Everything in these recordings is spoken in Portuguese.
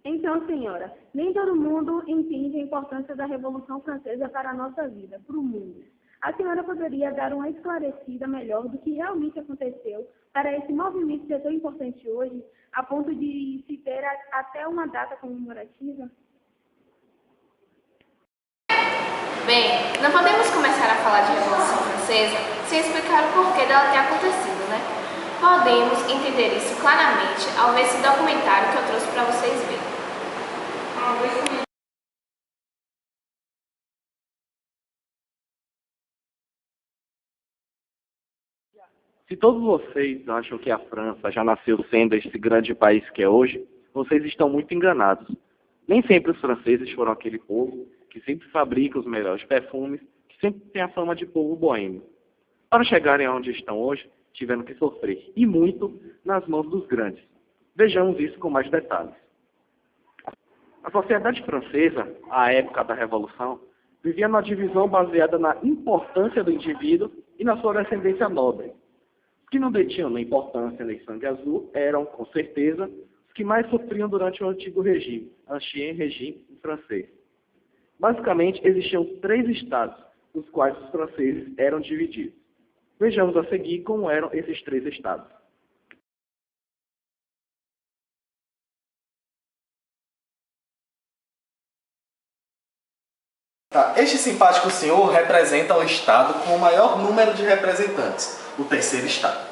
Então, senhora, nem todo mundo entende a importância da Revolução Francesa para a nossa vida, para o mundo. A senhora poderia dar uma esclarecida melhor do que realmente aconteceu para esse movimento ser tão importante hoje, a ponto de se ter até uma data comemorativa? Bem, não podemos começar a falar de Revolução Francesa sem explicar o porquê dela ter acontecido, né? Podemos entender isso claramente ao ver esse documentário que eu trouxe para vocês verem. Se todos vocês acham que a França já nasceu sendo esse grande país que é hoje, vocês estão muito enganados. Nem sempre os franceses foram aquele povo que sempre fabrica os melhores perfumes, que sempre tem a fama de povo boêmio. Para chegarem aonde estão hoje, tiveram que sofrer, e muito, nas mãos dos grandes. Vejamos isso com mais detalhes. A sociedade francesa, à época da Revolução, vivia numa divisão baseada na importância do indivíduo e na sua descendência nobre. Os que não detinham nem importância nem sangue azul eram, com certeza, os que mais sofriam durante o antigo regime, Ancien Regime francês. Basicamente, existiam 3 estados, nos quais os franceses eram divididos. Vejamos a seguir como eram esses 3 estados. Este simpático senhor representa o estado com o maior número de representantes, o terceiro estado.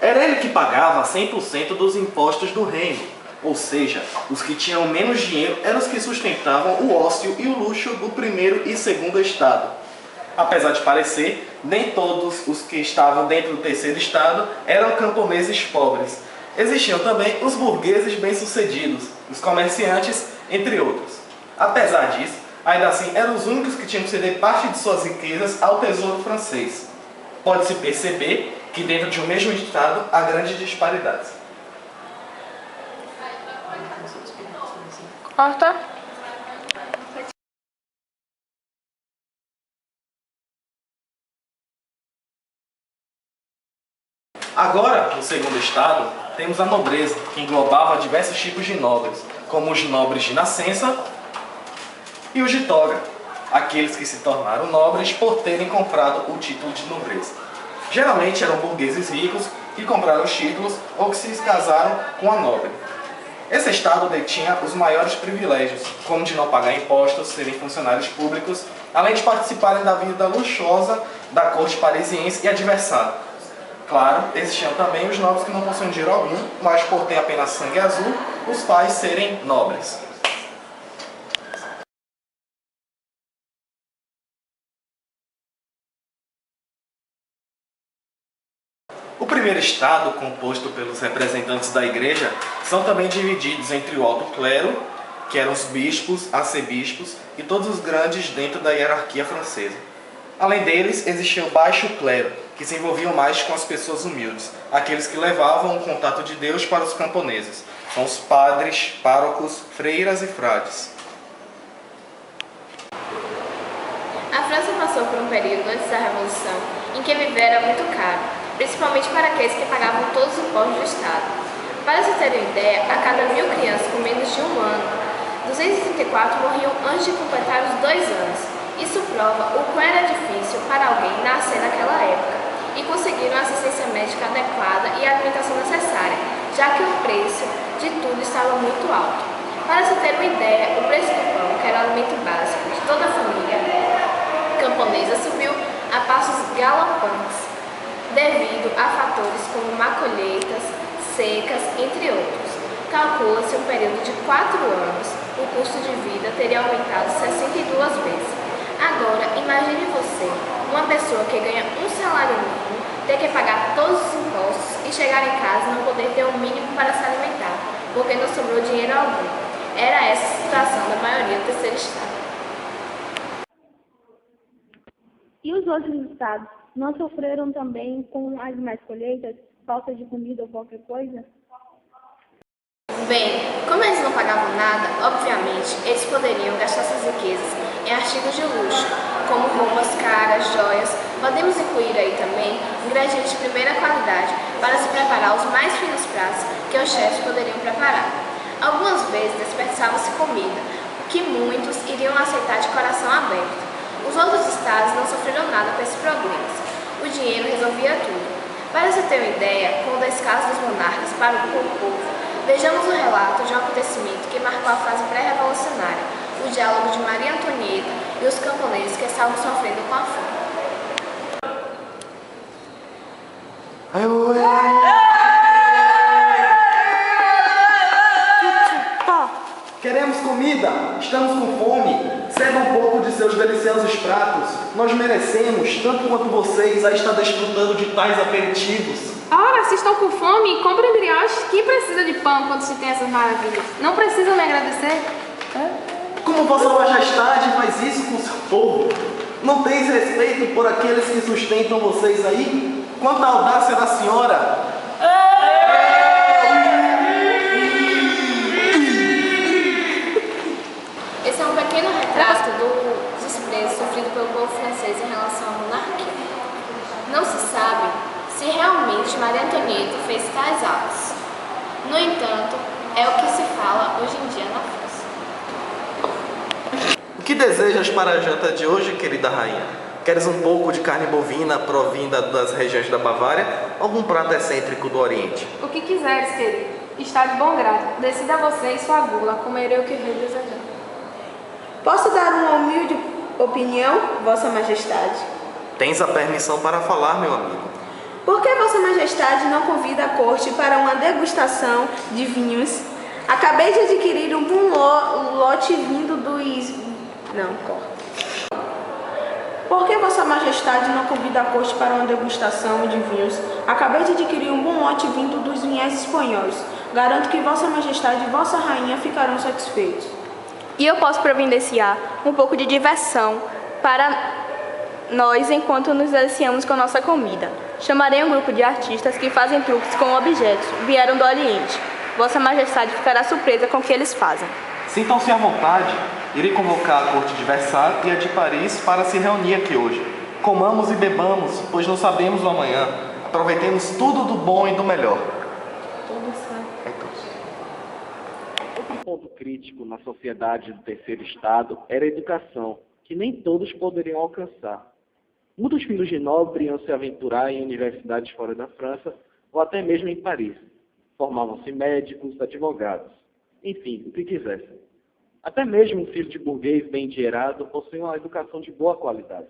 Era ele que pagava 100% dos impostos do reino, ou seja, os que tinham menos dinheiro eram os que sustentavam o ócio e o luxo do primeiro e segundo estado. Apesar de parecer, nem todos os que estavam dentro do terceiro estado eram camponeses pobres. Existiam também os burgueses bem-sucedidos, os comerciantes, entre outros. Apesar disso, ainda assim, eram os únicos que tinham que ceder parte de suas riquezas ao tesouro francês. Pode-se perceber que dentro de um mesmo estado há grandes disparidades. Corta. Agora, no segundo estado, temos a nobreza, que englobava diversos tipos de nobres, como os nobres de nascença e os de toga, aqueles que se tornaram nobres por terem comprado o título de nobreza. Geralmente eram burgueses ricos que compraram os títulos ou que se casaram com a nobre. Esse estado detinha os maiores privilégios, como de não pagar impostos, serem funcionários públicos, além de participarem da vida luxuosa da corte parisiense e adversária. Claro, existiam também os nobres que não possuíam dinheiro algum, mas por ter apenas sangue azul, os faz serem nobres. O primeiro estado, composto pelos representantes da igreja, são também divididos entre o alto clero, que eram os bispos, arcebispos e todos os grandes dentro da hierarquia francesa. Além deles, existia o baixo clero, que se envolviam mais com as pessoas humildes, aqueles que levavam o contato de Deus para os camponeses. São os padres, párocos, freiras e frades. A França passou por um período antes da Revolução em que viver era muito caro, principalmente para aqueles que pagavam todos os impostos do Estado. Para se ter uma ideia, a cada 1000 crianças com menos de 1 ano, 234 morriam antes de completar os 2 anos. Isso prova o quão era difícil para alguém nascer naquela época e conseguir uma assistência médica adequada e a alimentação necessária, já que o preço de tudo estava muito alto. Para se ter uma ideia, o preço do pão, que era o alimento básico de toda a família camponesa, subiu a passos galopantes, devido a fatores como má colheitas, secas, entre outros. Calcula-se um período de 4 anos, o custo de vida teria aumentado 62 vezes. Agora, imagine você, uma pessoa que ganha um salário mínimo, ter que pagar todos os impostos e chegar em casa e não poder ter o mínimo para se alimentar, porque não sobrou dinheiro algum. Era essa a situação da maioria do terceiro estado. E os outros estados não sofreram também com as más colheitas, falta de comida ou qualquer coisa? Bem, como eles não pagavam nada, obviamente, Possivelmente, eles poderiam gastar suas riquezas em artigos de luxo, como roupas caras, joias. Podemos incluir aí também ingredientes de primeira qualidade para se preparar os mais finos pratos que os chefes poderiam preparar. Algumas vezes desperdiçava-se comida, que muitos iriam aceitar de coração aberto. Os outros estados não sofreram nada com esses problemas. O dinheiro resolvia tudo. Para se ter uma ideia, com o descaso dos monarcas para o povo, vejamos o relato de um acontecimento que marcou a fase pré-revolucionária, o diálogo de Maria Antonieta e os camponeses que estavam sofrendo com a fome. Queremos comida, estamos com fome. Serva um pouco de seus deliciosos pratos. Nós merecemos, tanto quanto vocês, a estar desfrutando de tais aperitivos. Ora, se estão com fome, comprem brioches. Quem precisa de pão quando se tem essas maravilhas? Não precisam me agradecer? Como Vossa Majestade faz isso com seu povo? Não tens respeito por aqueles que sustentam vocês aí? Quanta audácia da senhora! Esse é um pequeno retrato do desprezo sofrido pelo povo francês em relação à monarquia. Não se sabe se realmente Maria Antonieta fez tais atos. No entanto, é o que se fala hoje em dia na França. O que desejas para a janta de hoje, querida rainha? Queres um pouco de carne bovina provinda das regiões da Bavária ou algum prato excêntrico do Oriente? O que quiseres, querido. Está de bom grado. Decida você e sua gula. Comerei o que rei desejar. Posso dar uma humilde opinião, Vossa Majestade? Tens a permissão para falar, meu amigo. Por que Vossa Majestade não convida a corte para uma degustação de vinhos? Acabei de adquirir um bom lote vindo dos... Não, corta. Por que Vossa Majestade não convida a corte para uma degustação de vinhos? Acabei de adquirir um bom lote vindo dos vinhais espanhóis. Garanto que Vossa Majestade e Vossa Rainha ficarão satisfeitos. E eu posso providenciar um pouco de diversão para nós enquanto nos deliciamos com nossa comida. Chamarei um grupo de artistas que fazem truques com objetos. Vieram do Oriente. Vossa Majestade ficará surpresa com o que eles fazem. Sintam-se à vontade. Irei convocar a corte de Versalhes e a de Paris para se reunir aqui hoje. Comamos e bebamos, pois não sabemos o amanhã. Aproveitemos tudo do bom e do melhor. Outro ponto crítico na sociedade do terceiro estado era a educação, que nem todos poderiam alcançar. Muitos filhos de nobre iam se aventurar em universidades fora da França ou até mesmo em Paris. Formavam-se médicos, advogados, enfim, o que quisessem. Até mesmo um filho de burguês bem endinheirado possuía uma educação de boa qualidade.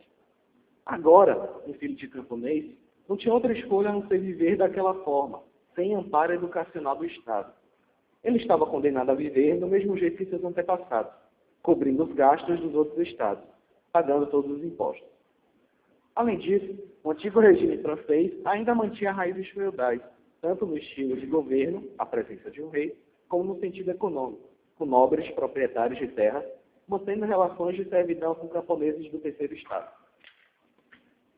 Agora, um filho de camponês não tinha outra escolha a não ser viver daquela forma, sem amparo educacional do Estado. Ele estava condenado a viver do mesmo jeito que seus antepassados, cobrindo os gastos dos outros estados, pagando todos os impostos. Além disso, o antigo regime francês ainda mantinha raízes feudais, tanto no estilo de governo, a presença de um rei, como no sentido econômico, com nobres proprietários de terra, mantendo relações de servidão com camponeses do terceiro estado.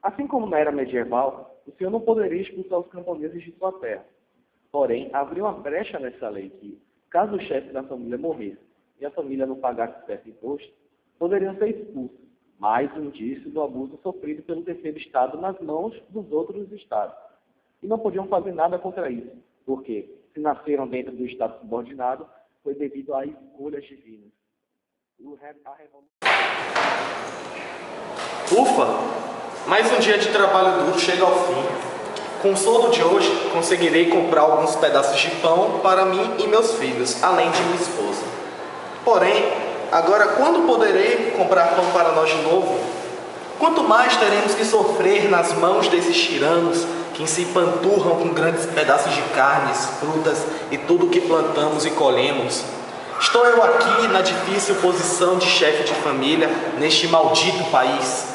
Assim como na era medieval, o senhor não poderia expulsar os camponeses de sua terra. Porém, havia uma brecha nessa lei que, caso o chefe da família morresse e a família não pagasse certo imposto, poderiam ser expulsos, mais um indício do abuso sofrido pelo terceiro estado nas mãos dos outros estados. E não podiam fazer nada contra isso, porque, se nasceram dentro do estado subordinado, foi devido a escolhas divinas. Ufa! Mais um dia de trabalho duro chega ao fim. Com o soldo de hoje, conseguirei comprar alguns pedaços de pão para mim e meus filhos, além de minha esposa. Porém, agora quando poderei comprar pão para nós de novo? Quanto mais teremos que sofrer nas mãos desses tiranos que se empanturram com grandes pedaços de carnes, frutas e tudo que plantamos e colhemos. Estou eu aqui na difícil posição de chefe de família neste maldito país.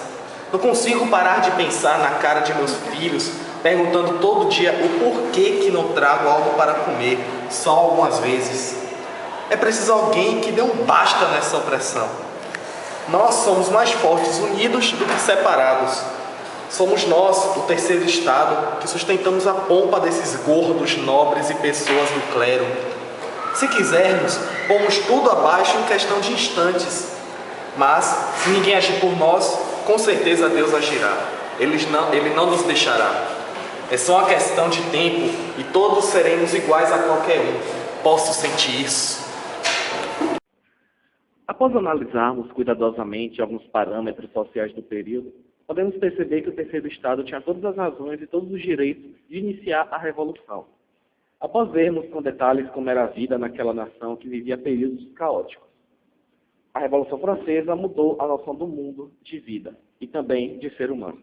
Não consigo parar de pensar na cara de meus filhos, perguntando todo dia o porquê que não trago algo para comer, só algumas vezes. É preciso alguém que dê um basta nessa opressão. Nós somos mais fortes unidos do que separados. Somos nós, o terceiro estado, que sustentamos a pompa desses gordos, nobres e pessoas do clero. Se quisermos, pomos tudo abaixo em questão de instantes. Mas, se ninguém agir por nós, com certeza Deus agirá. Ele não nos deixará. É só uma questão de tempo e todos seremos iguais a qualquer um. Posso sentir isso. Após analisarmos cuidadosamente alguns parâmetros sociais do período, podemos perceber que o terceiro Estado tinha todas as razões e todos os direitos de iniciar a Revolução. Após vermos com detalhes como era a vida naquela nação que vivia períodos caóticos, a Revolução Francesa mudou a noção do mundo, de vida e também de ser humano.